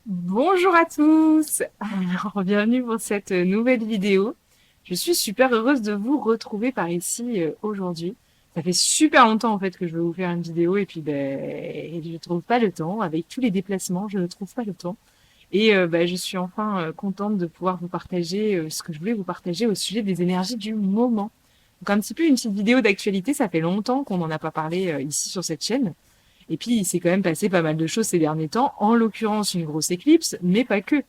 Bonjour à tous! Alors, bienvenue pour cette nouvelle vidéo. Je suis super heureuse de vous retrouver par ici aujourd'hui. Ça fait super longtemps en fait que je veux vous faire une vidéo et puis je ne trouve pas le temps. Avec tous les déplacements, je ne trouve pas le temps. Et je suis enfin contente de pouvoir vous partager ce que je voulais vous partager au sujet des énergies du moment. Donc un petit peu une petite vidéo d'actualité, ça fait longtemps qu'on n'en a pas parlé ici sur cette chaîne. Et puis, il s'est quand même passé pas mal de choses ces derniers temps, en l'occurrence une grosse éclipse, mais pas que.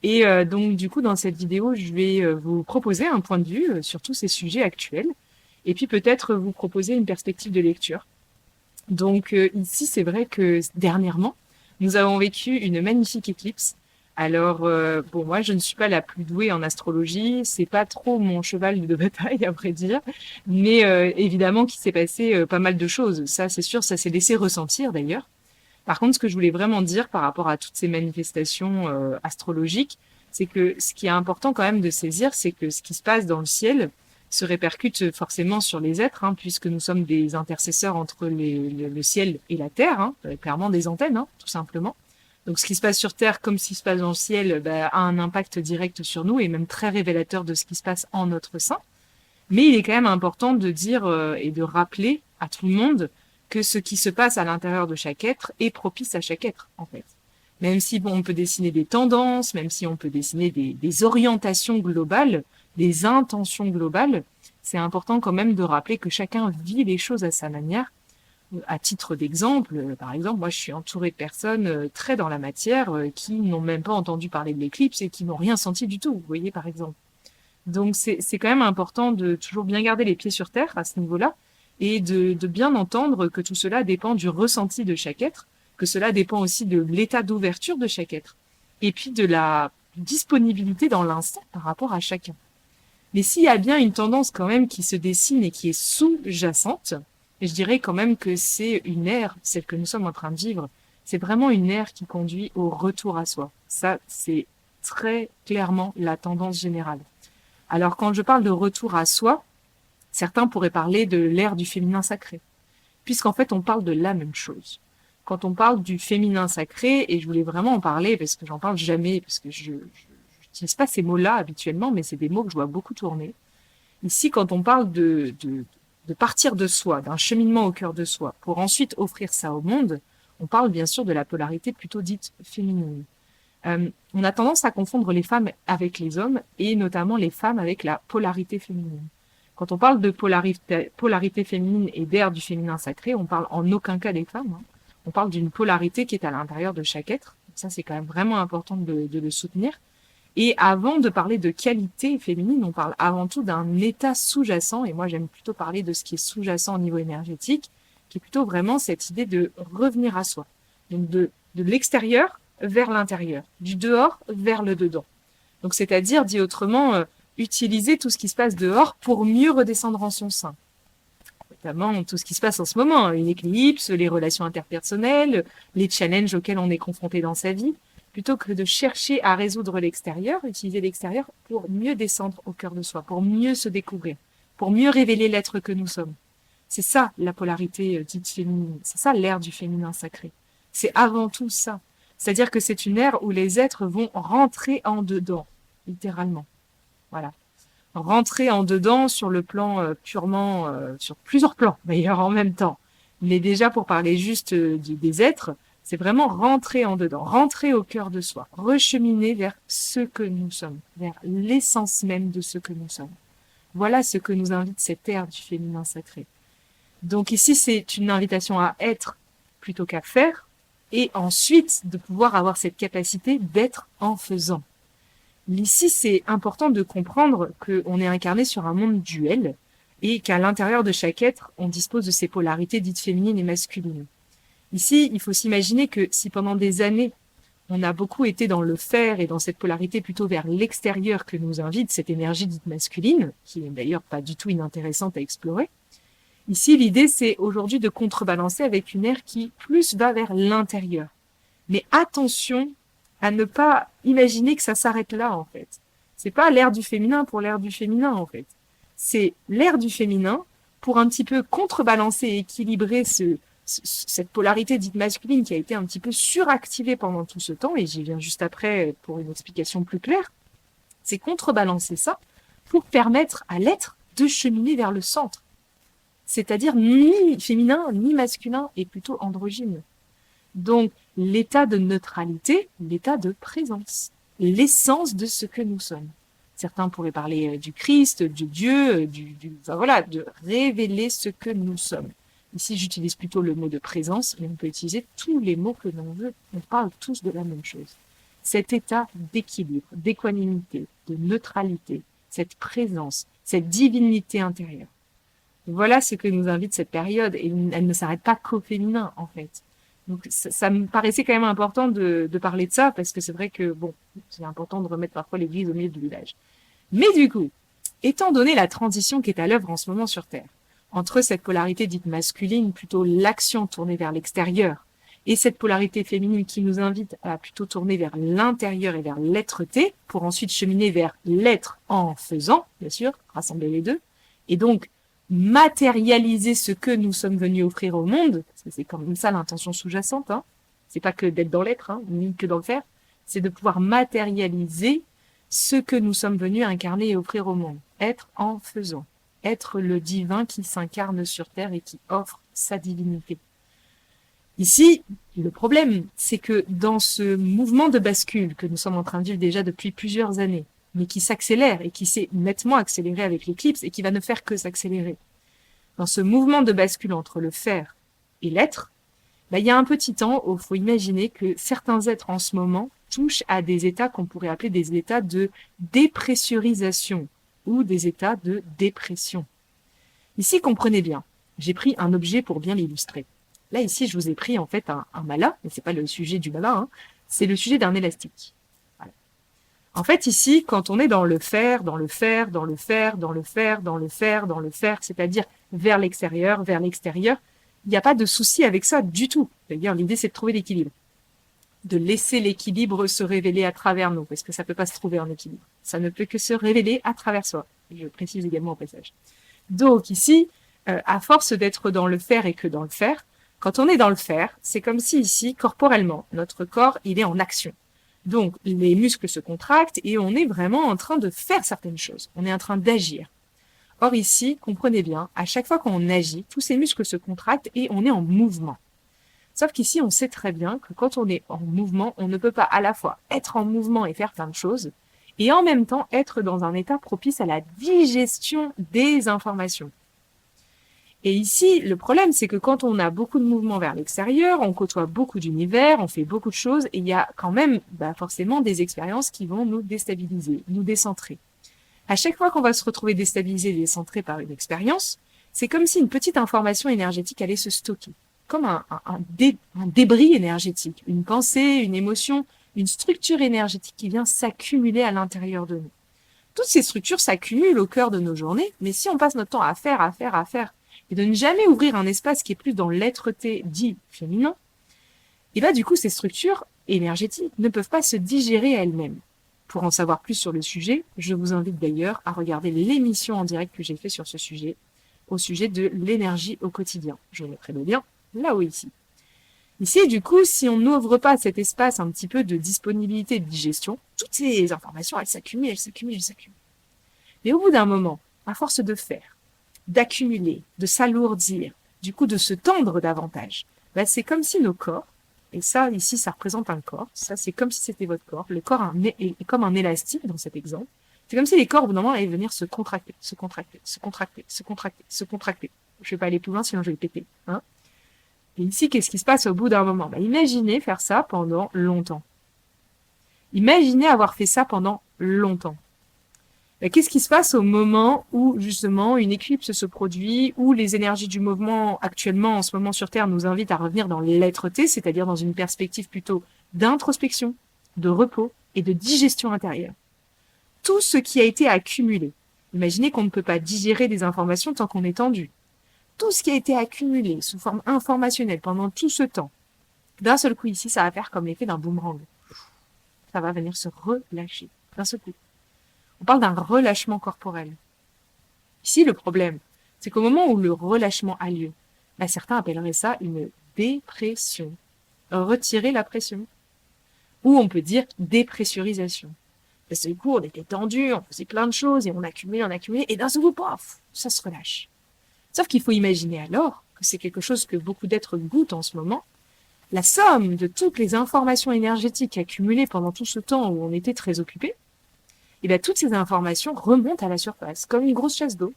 Et donc, du coup, dans cette vidéo, je vais vous proposer un point de vue sur tous ces sujets actuels, et puis peut-être vous proposer une perspective de lecture. Donc ici, c'est vrai que dernièrement, nous avons vécu une magnifique éclipse. Alors, bon, moi, je ne suis pas la plus douée en astrologie, c'est pas trop mon cheval de bataille, à vrai dire, mais évidemment qu'il s'est passé pas mal de choses. Ça, c'est sûr, ça s'est laissé ressentir d'ailleurs. Par contre, ce que je voulais vraiment dire par rapport à toutes ces manifestations astrologiques, c'est que ce qui est important quand même de saisir, c'est que ce qui se passe dans le ciel se répercute forcément sur les êtres, hein, puisque nous sommes des intercesseurs entre le ciel et la terre, hein, clairement des antennes, hein, tout simplement. Donc ce qui se passe sur Terre comme ce qui se passe dans le ciel a un impact direct sur nous et même très révélateur de ce qui se passe en notre sein. Mais il est quand même important de dire et de rappeler à tout le monde que ce qui se passe à l'intérieur de chaque être est propice à chaque être, en fait. Même si bon, on peut dessiner des tendances, même si on peut dessiner des orientations globales, des intentions globales, c'est important quand même de rappeler que chacun vit les choses à sa manière. À titre d'exemple, par exemple, moi je suis entourée de personnes très dans la matière qui n'ont même pas entendu parler de l'éclipse et qui n'ont rien senti du tout, vous voyez par exemple. Donc c'est quand même important de toujours bien garder les pieds sur terre à ce niveau-là et de bien entendre que tout cela dépend du ressenti de chaque être, que cela dépend aussi de l'état d'ouverture de chaque être et puis de la disponibilité dans l'instant par rapport à chacun. Mais s'il y a bien une tendance quand même qui se dessine et qui est sous-jacente, je dirais quand même que c'est une ère, celle que nous sommes en train de vivre, c'est vraiment une ère qui conduit au retour à soi. Ça, c'est très clairement la tendance générale. Alors quand je parle de retour à soi, certains pourraient parler de l'ère du féminin sacré, puisqu'en fait on parle de la même chose. Quand on parle du féminin sacré, et je voulais vraiment en parler parce que j'en parle jamais, parce que je n'utilise pas ces mots-là habituellement, mais c'est des mots que je vois beaucoup tourner. Ici, quand on parle de partir de soi, d'un cheminement au cœur de soi, pour ensuite offrir ça au monde, on parle bien sûr de la polarité plutôt dite féminine. On a tendance à confondre les femmes avec les hommes et notamment les femmes avec la polarité féminine. Quand on parle de polarité féminine et d'ère du féminin sacré, on parle en aucun cas des femmes, hein. On parle d'une polarité qui est à l'intérieur de chaque être. Ça, c'est quand même vraiment important de le soutenir. Et avant de parler de qualité féminine, on parle avant tout d'un état sous-jacent. Et moi, j'aime plutôt parler de ce qui est sous-jacent au niveau énergétique, qui est plutôt vraiment cette idée de revenir à soi. Donc de l'extérieur vers l'intérieur, du dehors vers le dedans. Donc c'est-à-dire, dit autrement, utiliser tout ce qui se passe dehors pour mieux redescendre en son sein. Notamment tout ce qui se passe en ce moment, une éclipse, les relations interpersonnelles, les challenges auxquels on est confronté dans sa vie, plutôt que de chercher à résoudre l'extérieur, utiliser l'extérieur pour mieux descendre au cœur de soi, pour mieux se découvrir, pour mieux révéler l'être que nous sommes. C'est ça la polarité dite féminine, c'est ça l'ère du féminin sacré. C'est avant tout ça. C'est-à-dire que c'est une ère où les êtres vont rentrer en dedans, littéralement. Voilà. Rentrer en dedans sur le plan purement, sur plusieurs plans d'ailleurs en même temps. Mais déjà pour parler juste des êtres, c'est vraiment rentrer en dedans, rentrer au cœur de soi, recheminer vers ce que nous sommes, vers l'essence même de ce que nous sommes. Voilà ce que nous invite cette ère du féminin sacré. Donc ici, c'est une invitation à être plutôt qu'à faire, et ensuite de pouvoir avoir cette capacité d'être en faisant. Ici, c'est important de comprendre qu'on est incarné sur un monde duel et qu'à l'intérieur de chaque être, on dispose de ces polarités dites féminines et masculines. Ici, il faut s'imaginer que si pendant des années, on a beaucoup été dans le faire et dans cette polarité plutôt vers l'extérieur que nous invite cette énergie dite masculine, qui est d'ailleurs pas du tout inintéressante à explorer, ici, l'idée, c'est aujourd'hui de contrebalancer avec une ère qui plus va vers l'intérieur. Mais attention à ne pas imaginer que ça s'arrête là, en fait. C'est pas l'ère du féminin pour l'ère du féminin, en fait. C'est l'ère du féminin pour un petit peu contrebalancer et équilibrer cette polarité dite masculine qui a été un petit peu suractivée pendant tout ce temps, et j'y viens juste après pour une explication plus claire, c'est contrebalancer ça pour permettre à l'être de cheminer vers le centre. C'est-à-dire ni féminin, ni masculin, et plutôt androgyne. Donc, l'état de neutralité, l'état de présence, l'essence de ce que nous sommes. Certains pourraient parler du Christ, du Dieu, enfin voilà, de révéler ce que nous sommes. Ici, j'utilise plutôt le mot de présence, mais on peut utiliser tous les mots que l'on veut. On parle tous de la même chose. Cet état d'équilibre, d'équanimité, de neutralité, cette présence, cette divinité intérieure. Voilà ce que nous invite cette période, et elle ne s'arrête pas qu'au féminin, en fait. Donc ça me paraissait quand même important de parler de ça, parce que c'est vrai que, bon, c'est important de remettre parfois l'église au milieu du village. Mais du coup, étant donné la transition qui est à l'œuvre en ce moment sur Terre, entre cette polarité dite masculine, plutôt l'action tournée vers l'extérieur, et cette polarité féminine qui nous invite à plutôt tourner vers l'intérieur et vers l'être-té, pour ensuite cheminer vers l'être en faisant, bien sûr, rassembler les deux, et donc matérialiser ce que nous sommes venus offrir au monde, parce que c'est comme ça l'intention sous-jacente, hein. C'est pas que d'être dans l'être, hein, ni que dans le faire, c'est de pouvoir matérialiser ce que nous sommes venus incarner et offrir au monde, être en faisant, être le divin qui s'incarne sur Terre et qui offre sa divinité. Ici, le problème, c'est que dans ce mouvement de bascule que nous sommes en train de vivre déjà depuis plusieurs années, mais qui s'accélère et qui s'est nettement accéléré avec l'éclipse et qui va ne faire que s'accélérer. Dans ce mouvement de bascule entre le faire et l'être, il y a un petit temps où il faut imaginer que certains êtres en ce moment touchent à des états qu'on pourrait appeler des états de dépressurisation ou des états de dépression. Ici, comprenez bien, j'ai pris un objet pour bien l'illustrer. Là, ici, je vous ai pris en fait un mala, mais c'est pas le sujet du mala, hein, c'est le sujet d'un élastique. Voilà. En fait, ici, quand on est dans le faire, dans le faire, dans le faire, dans le faire, dans le faire, dans le faire, c'est-à-dire vers l'extérieur, il n'y a pas de souci avec ça du tout. C'est-à-dire, l'idée, c'est de trouver l'équilibre. De laisser l'équilibre se révéler à travers nous, parce que ça ne peut pas se trouver en équilibre. Ça ne peut que se révéler à travers soi. Je précise également au passage. Donc ici, à force d'être dans le faire et que dans le faire, quand on est dans le faire, c'est comme si ici, corporellement, notre corps, il est en action. Donc, les muscles se contractent et on est vraiment en train de faire certaines choses. On est en train d'agir. Or ici, comprenez bien, à chaque fois qu'on agit, tous ces muscles se contractent et on est en mouvement. Sauf qu'ici, on sait très bien que quand on est en mouvement, on ne peut pas à la fois être en mouvement et faire plein de choses, et en même temps être dans un état propice à la digestion des informations. Et ici, le problème, c'est que quand on a beaucoup de mouvements vers l'extérieur, on côtoie beaucoup d'univers, on fait beaucoup de choses, et il y a quand même forcément des expériences qui vont nous déstabiliser, nous décentrer. À chaque fois qu'on va se retrouver déstabilisé, décentré par une expérience, c'est comme si une petite information énergétique allait se stocker, comme un débris énergétique, une pensée, une émotion, une structure énergétique qui vient s'accumuler à l'intérieur de nous. Toutes ces structures s'accumulent au cœur de nos journées, mais si on passe notre temps à faire, et de ne jamais ouvrir un espace qui est plus dans l'être-té dit féminin, et du coup, ces structures énergétiques ne peuvent pas se digérer elles-mêmes. Pour en savoir plus sur le sujet, je vous invite d'ailleurs à regarder l'émission en direct que j'ai fait sur ce sujet, au sujet de l'énergie au quotidien. Je mettrai le lien là ou ici. Ici, du coup, si on n'ouvre pas cet espace un petit peu de disponibilité et de digestion, toutes ces informations, elles s'accumulent. Mais au bout d'un moment, à force de faire, d'accumuler, de s'alourdir, du coup de se tendre davantage, c'est comme si nos corps, et ça ici ça représente un corps, ça c'est comme si c'était votre corps, le corps est comme un élastique dans cet exemple, c'est comme si les corps au bout d'un moment allaient venir se contracter. Je vais pas aller plus loin sinon je vais péter. Hein. Et ici qu'est-ce qui se passe au bout d'un moment? Imaginez faire ça pendant longtemps. Imaginez avoir fait ça pendant longtemps. Qu'est-ce qui se passe au moment où, justement, une éclipse se produit, où les énergies du mouvement, actuellement, en ce moment sur Terre, nous invitent à revenir dans l'être-té, c'est-à-dire dans une perspective plutôt d'introspection, de repos et de digestion intérieure. Tout ce qui a été accumulé. Imaginez qu'on ne peut pas digérer des informations tant qu'on est tendu. Tout ce qui a été accumulé sous forme informationnelle pendant tout ce temps, d'un seul coup ici, ça va faire comme l'effet d'un boomerang. Ça va venir se relâcher, d'un seul coup. On parle d'un relâchement corporel. Ici, le problème, c'est qu'au moment où le relâchement a lieu, certains appelleraient ça une dépression. Retirer la pression. Ou on peut dire dépressurisation. Parce que du coup, on était tendu, on faisait plein de choses et on accumulait, et d'un seul coup, paf, ça se relâche. Sauf qu'il faut imaginer alors que c'est quelque chose que beaucoup d'êtres goûtent en ce moment, la somme de toutes les informations énergétiques accumulées pendant tout ce temps où on était très occupé, et bien toutes ces informations remontent à la surface, comme une grosse chasse d'eau.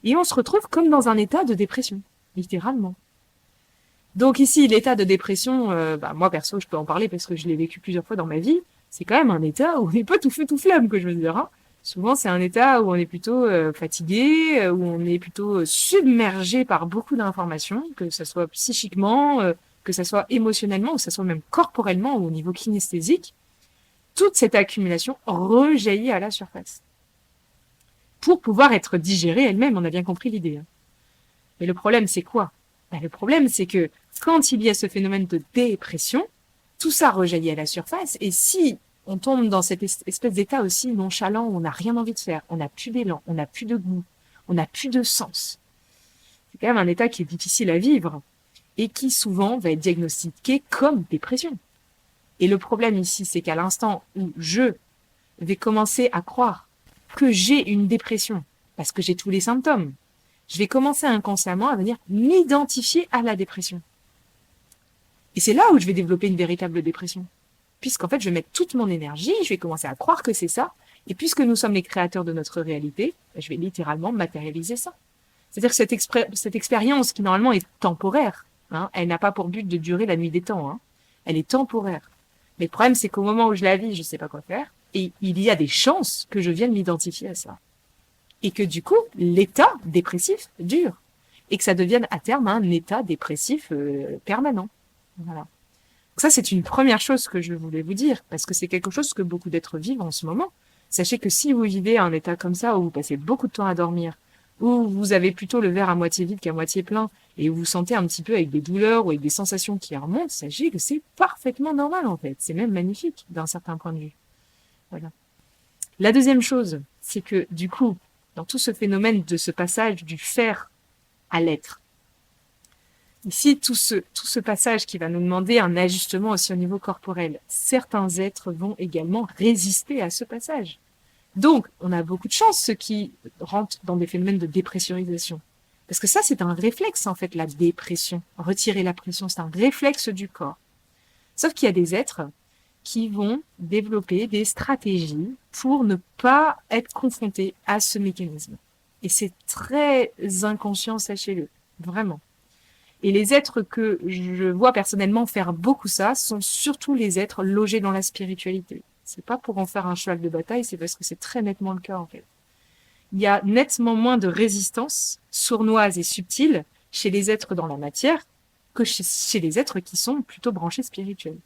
Et on se retrouve comme dans un état de dépression, littéralement. Donc ici, l'état de dépression, moi perso, je peux en parler parce que je l'ai vécu plusieurs fois dans ma vie, c'est quand même un état où on n'est pas tout feu tout flamme, que je veux dire. Hein. Souvent, c'est un état où on est plutôt fatigué, où on est plutôt submergé par beaucoup d'informations, que ce soit psychiquement, que ce soit émotionnellement, ou que ce soit même corporellement ou au niveau kinesthésique. Toute cette accumulation rejaillit à la surface pour pouvoir être digérée elle-même. On a bien compris l'idée. Hein. Mais le problème, c'est quoi ? Le problème, c'est que quand il y a ce phénomène de dépression, tout ça rejaillit à la surface. Et si on tombe dans cette espèce d'état aussi nonchalant où on n'a rien envie de faire, on n'a plus d'élan, on n'a plus de goût, on n'a plus de sens, c'est quand même un état qui est difficile à vivre et qui souvent va être diagnostiqué comme dépression. Et le problème ici, c'est qu'à l'instant où je vais commencer à croire que j'ai une dépression, parce que j'ai tous les symptômes, je vais commencer inconsciemment à venir m'identifier à la dépression. Et c'est là où je vais développer une véritable dépression. Puisqu'en fait, je vais mettre toute mon énergie, je vais commencer à croire que c'est ça, et puisque nous sommes les créateurs de notre réalité, je vais littéralement matérialiser ça. C'est-à-dire que cette expérience qui normalement est temporaire, hein, elle n'a pas pour but de durer la nuit des temps, hein, elle est temporaire. Mais le problème, c'est qu'au moment où je la vis, je ne sais pas quoi faire, et il y a des chances que je vienne m'identifier à ça. Et que du coup, l'état dépressif dure. Et que ça devienne à terme un état dépressif permanent. Voilà. Donc ça, c'est une première chose que je voulais vous dire, parce que c'est quelque chose que beaucoup d'êtres vivent en ce moment. Sachez que si vous vivez un état comme ça, où vous passez beaucoup de temps à dormir, où vous avez plutôt le verre à moitié vide qu'à moitié plein, et où vous sentez un petit peu avec des douleurs ou avec des sensations qui remontent, sachez que c'est parfaitement normal en fait. C'est même magnifique d'un certain point de vue. Voilà. La deuxième chose, c'est que du coup, dans tout ce phénomène de ce passage du faire à l'être, ici, tout ce passage qui va nous demander un ajustement aussi au niveau corporel, certains êtres vont également résister à ce passage. Donc, on a beaucoup de chance, ceux qui rentrent dans des phénomènes de dépressurisation. Parce que ça, c'est un réflexe, en fait, la dépression. Retirer la pression, c'est un réflexe du corps. Sauf qu'il y a des êtres qui vont développer des stratégies pour ne pas être confrontés à ce mécanisme. Et c'est très inconscient, sachez-le, vraiment. Et les êtres que je vois personnellement faire beaucoup ça sont surtout les êtres logés dans la spiritualité. C'est pas pour en faire un cheval de bataille, c'est parce que c'est très nettement le cas en fait. Il y a nettement moins de résistance sournoise et subtile chez les êtres dans la matière que chez les êtres qui sont plutôt branchés spirituels.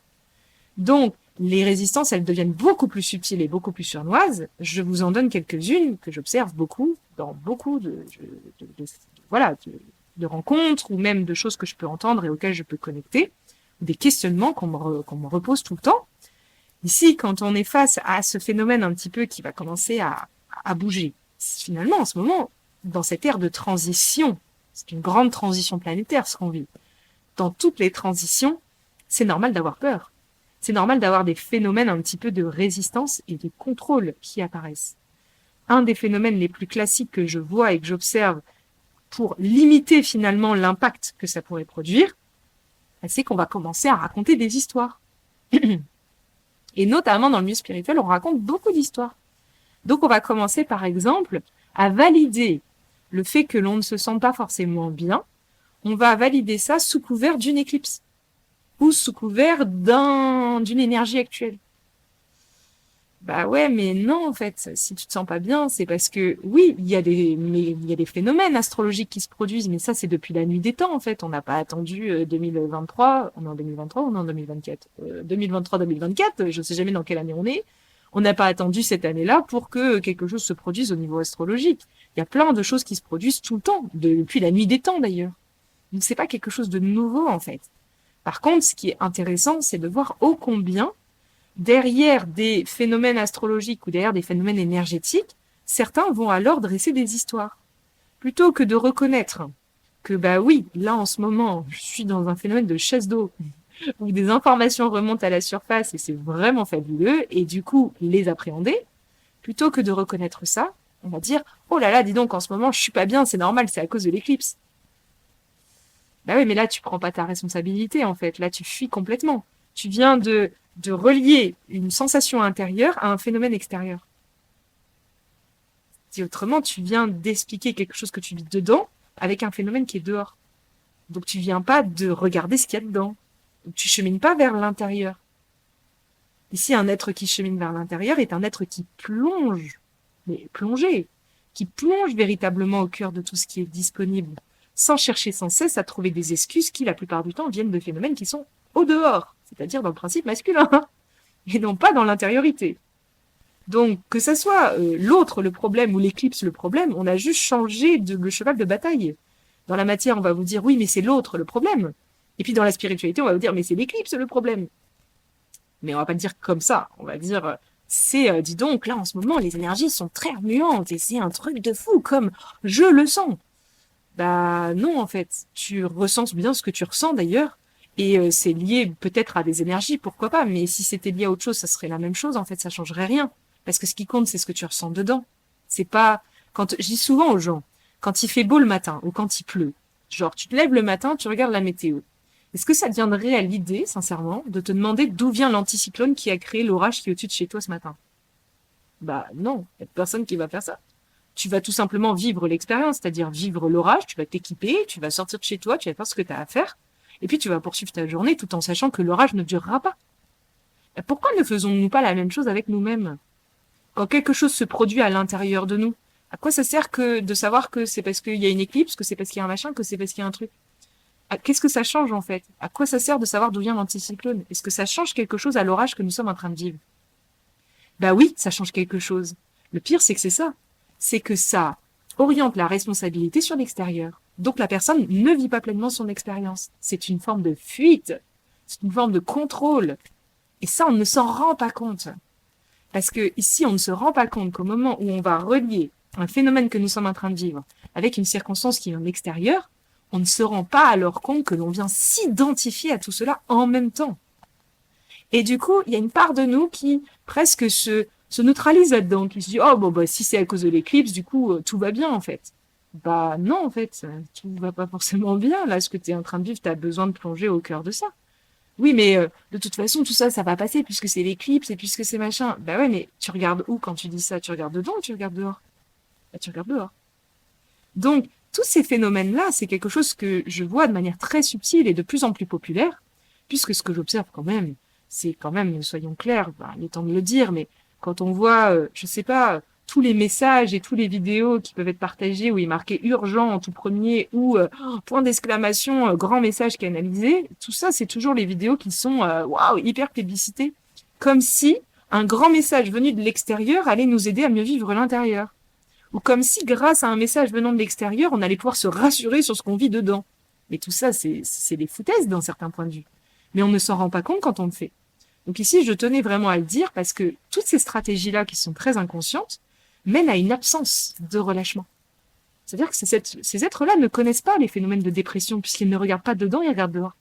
Donc, les résistances, elles deviennent beaucoup plus subtiles et beaucoup plus sournoises. Je vous en donne quelques-unes que j'observe beaucoup dans beaucoup de rencontres ou même de choses que je peux entendre et auxquelles je peux connecter, des questionnements qu'on me repose tout le temps. Ici, quand on est face à ce phénomène un petit peu qui va commencer à bouger, finalement, en ce moment, dans cette ère de transition, c'est une grande transition planétaire ce qu'on vit. Dans toutes les transitions, c'est normal d'avoir peur. C'est normal d'avoir des phénomènes un petit peu de résistance et de contrôle qui apparaissent. Un des phénomènes les plus classiques que je vois et que j'observe pour limiter finalement l'impact que ça pourrait produire, c'est qu'on va commencer à raconter des histoires. Et notamment dans le milieu spirituel, on raconte beaucoup d'histoires. Donc on va commencer par exemple à valider le fait que l'on ne se sent pas forcément bien. On va valider ça sous couvert d'une éclipse ou sous couvert d'une énergie actuelle. Bah ouais, mais non, en fait, si tu te sens pas bien, c'est parce que, oui, il y a des phénomènes astrologiques qui se produisent, mais ça, c'est depuis la nuit des temps, en fait. On n'a pas attendu 2023, on est en 2023 ou on est en 2024 2023-2024, je sais jamais dans quelle année on est. On n'a pas attendu cette année-là pour que quelque chose se produise au niveau astrologique. Il y a plein de choses qui se produisent tout le temps, depuis la nuit des temps, d'ailleurs. Donc, c'est pas quelque chose de nouveau, en fait. Par contre, ce qui est intéressant, c'est de voir ô combien derrière des phénomènes astrologiques ou derrière des phénomènes énergétiques, certains vont alors dresser des histoires. Plutôt que de reconnaître que bah oui, là en ce moment, je suis dans un phénomène de chasse d'eau où des informations remontent à la surface et c'est vraiment fabuleux, et du coup, les appréhender, plutôt que de reconnaître ça, on va dire, oh là là, dis donc, en ce moment, je suis pas bien, c'est normal, c'est à cause de l'éclipse. Bah oui, mais là, tu prends pas ta responsabilité, en fait. Là, tu fuis complètement. Tu viens de relier une sensation intérieure à un phénomène extérieur. Dit autrement, tu viens d'expliquer quelque chose que tu vis dedans avec un phénomène qui est dehors. Donc, tu viens pas de regarder ce qu'il y a dedans. Donc, tu chemines pas vers l'intérieur. Ici, un être qui chemine vers l'intérieur est un être qui plonge, mais plongé, qui plonge véritablement au cœur de tout ce qui est disponible, sans chercher sans cesse à trouver des excuses qui, la plupart du temps, viennent de phénomènes qui sont au dehors, c'est-à-dire dans le principe masculin, et non pas dans l'intériorité. Donc, que ça soit l'autre le problème ou l'éclipse le problème, on a juste changé le cheval de bataille. Dans la matière, on va vous dire oui, mais c'est l'autre le problème. Et puis dans la spiritualité, on va vous dire mais c'est l'éclipse le problème. Mais on va pas le dire comme ça. On va dire, dis donc, là en ce moment, les énergies sont très remuantes et c'est un truc de fou, comme je le sens. Bah non, en fait, tu ressens bien ce que tu ressens d'ailleurs, et c'est lié peut-être à des énergies, pourquoi pas, mais si c'était lié à autre chose, ça serait la même chose, en fait, ça changerait rien. Parce que ce qui compte, c'est ce que tu ressens dedans. C'est pas, quand, je dis souvent aux gens, quand il fait beau le matin, ou quand il pleut, genre, tu te lèves le matin, tu regardes la météo. Est-ce que ça te viendrait à l'idée, sincèrement, de te demander d'où vient l'anticyclone qui a créé l'orage qui est au-dessus de chez toi ce matin? Bah non, il n'y a personne qui va faire ça. Tu vas tout simplement vivre l'expérience, c'est-à-dire vivre l'orage, tu vas t'équiper, tu vas sortir de chez toi, tu vas faire ce que tu as à faire, et puis tu vas poursuivre ta journée tout en sachant que l'orage ne durera pas. Pourquoi ne faisons-nous pas la même chose avec nous-mêmes? Quand quelque chose se produit à l'intérieur de nous, à quoi ça sert que de savoir que c'est parce qu'il y a une éclipse, que c'est parce qu'il y a un machin, que c'est parce qu'il y a un truc? Qu'est-ce que ça change en fait? À quoi ça sert de savoir d'où vient l'anticyclone? Est-ce que ça change quelque chose à l'orage que nous sommes en train de vivre? Bah oui, ça change quelque chose. Le pire, c'est que c'est ça. C'est que ça oriente la responsabilité sur l'extérieur. Donc la personne ne vit pas pleinement son expérience. C'est une forme de fuite. C'est une forme de contrôle. Et ça, on ne s'en rend pas compte. Parce que ici, on ne se rend pas compte qu'au moment où on va relier un phénomène que nous sommes en train de vivre avec une circonstance qui est en extérieur, on ne se rend pas alors compte que l'on vient s'identifier à tout cela en même temps. Et du coup, il y a une part de nous qui presque se neutralise là-dedans, qui se dit oh bon bah si c'est à cause de l'éclipse, du coup tout va bien en fait. Bah non en fait, tout va pas forcément bien. Là, ce que tu es en train de vivre, tu as besoin de plonger au cœur de ça. Oui, mais de toute façon, tout ça, ça va passer puisque c'est l'éclipse et puisque c'est machin. Bah ouais, mais tu regardes où quand tu dis ça? Tu regardes dedans ou tu regardes dehors? Bah tu regardes dehors. Donc, tous ces phénomènes-là, c'est quelque chose que je vois de manière très subtile et de plus en plus populaire, puisque ce que j'observe quand même, c'est quand même, soyons clairs, ben, il est temps de le dire, mais quand on voit, je sais pas, tous les messages et tous les vidéos qui peuvent être partagés où il est marqué urgent en tout premier ou point d'exclamation, grand message canalisé, tout ça, c'est toujours les vidéos qui sont waouh, hyper plébiscitées, comme si un grand message venu de l'extérieur allait nous aider à mieux vivre l'intérieur. Ou comme si, grâce à un message venant de l'extérieur, on allait pouvoir se rassurer sur ce qu'on vit dedans. Mais tout ça, c'est des foutaises d'un certain point de vue. Mais on ne s'en rend pas compte quand on le fait. Donc ici, je tenais vraiment à le dire parce que toutes ces stratégies-là qui sont très inconscientes mènent à une absence de relâchement. C'est-à-dire que ces êtres-là ne connaissent pas les phénomènes de dépression puisqu'ils ne regardent pas dedans, ils regardent dehors.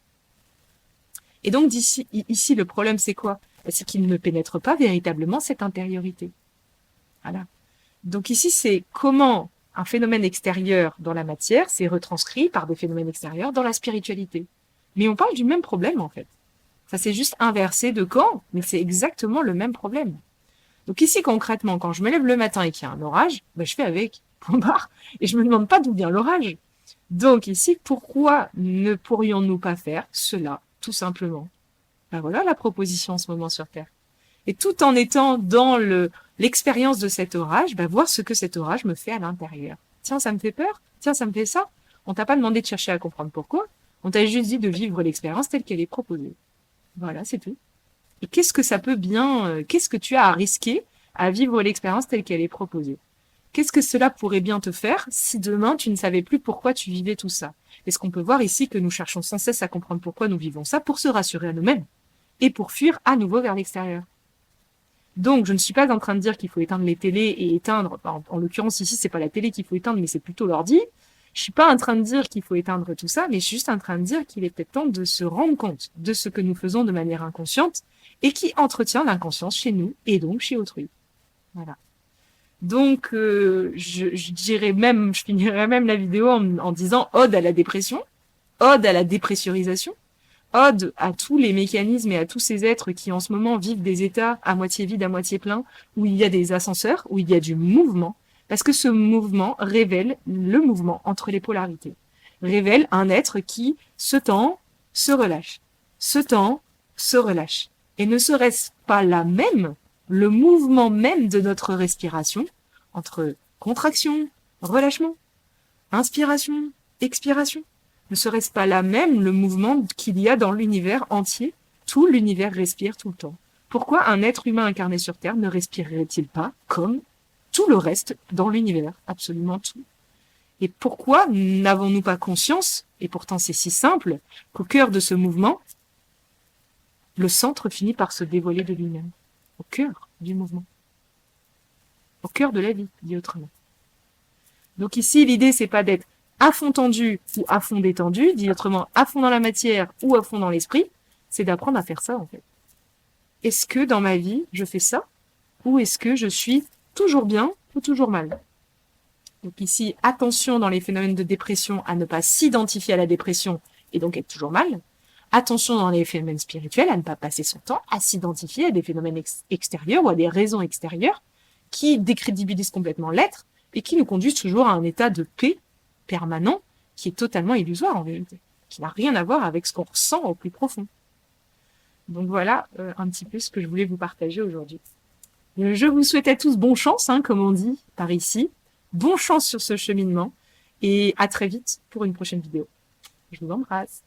Et donc ici, le problème, c'est quoi? C'est qu'ils ne pénètrent pas véritablement cette intériorité. Voilà. Donc ici, c'est comment un phénomène extérieur dans la matière s'est retranscrit par des phénomènes extérieurs dans la spiritualité. Mais on parle du même problème, en fait. Ça s'est juste inversé de camp, mais c'est exactement le même problème. Donc ici, concrètement, quand je me lève le matin et qu'il y a un orage, ben, je fais avec, point barre, et je me demande pas d'où vient l'orage. Donc ici, pourquoi ne pourrions-nous pas faire cela, tout simplement? Ben voilà la proposition en ce moment sur Terre. Et tout en étant dans l'expérience de cet orage, bah, voir ce que cet orage me fait à l'intérieur. Tiens, ça me fait peur. Tiens, ça me fait ça. On t'a pas demandé de chercher à comprendre pourquoi. On t'a juste dit de vivre l'expérience telle qu'elle est proposée. Voilà, c'est tout. Et qu'est-ce que ça peut bien, qu'est-ce que tu as à risquer à vivre l'expérience telle qu'elle est proposée? Qu'est-ce que cela pourrait bien te faire si demain tu ne savais plus pourquoi tu vivais tout ça? Est-ce qu'on peut voir ici que nous cherchons sans cesse à comprendre pourquoi nous vivons ça pour se rassurer à nous-mêmes et pour fuir à nouveau vers l'extérieur? Donc, je ne suis pas en train de dire qu'il faut éteindre les télés et éteindre, en l'occurrence ici, c'est pas la télé qu'il faut éteindre, mais c'est plutôt l'ordi, Je suis pas en train de dire qu'il faut éteindre tout ça, mais je suis juste en train de dire qu'il est peut-être temps de se rendre compte de ce que nous faisons de manière inconsciente et qui entretient l'inconscience chez nous et donc chez autrui. Voilà. Donc, je dirais même, je finirais même la vidéo en disant ode à la dépression, ode à la dépressurisation, ode à tous les mécanismes et à tous ces êtres qui en ce moment vivent des états à moitié vides, à moitié pleins, où il y a des ascenseurs, où il y a du mouvement, parce que ce mouvement révèle le mouvement entre les polarités, révèle un être qui se tend, se relâche, se tend, se relâche. Et ne serait-ce pas là même, le mouvement même de notre respiration, entre contraction, relâchement, inspiration, expiration, ne serait-ce pas là même le mouvement qu'il y a dans l'univers entier? Tout l'univers respire tout le temps. Pourquoi un être humain incarné sur Terre ne respirerait-il pas comme tout le reste dans l'univers? Absolument tout. Et pourquoi n'avons-nous pas conscience, et pourtant c'est si simple, qu'au cœur de ce mouvement, le centre finit par se dévoiler de lui-même? Au cœur du mouvement. Au cœur de la vie, dit autrement. Donc ici, l'idée, c'est pas d'être à fond tendu ou à fond détendu, dit autrement à fond dans la matière ou à fond dans l'esprit, c'est d'apprendre à faire ça en fait. Est-ce que dans ma vie, je fais ça ou est-ce que je suis toujours bien ou toujours mal? Donc ici, attention dans les phénomènes de dépression à ne pas s'identifier à la dépression et donc être toujours mal. Attention dans les phénomènes spirituels à ne pas passer son temps à s'identifier à des phénomènes extérieurs ou à des raisons extérieures qui décrédibilisent complètement l'être et qui nous conduisent toujours à un état de paix permanent qui est totalement illusoire en vérité, qui n'a rien à voir avec ce qu'on ressent au plus profond. Donc voilà un petit peu ce que je voulais vous partager aujourd'hui. Je vous souhaite à tous bonne chance, comme on dit par ici. Bonne chance sur ce cheminement et à très vite pour une prochaine vidéo. Je vous embrasse.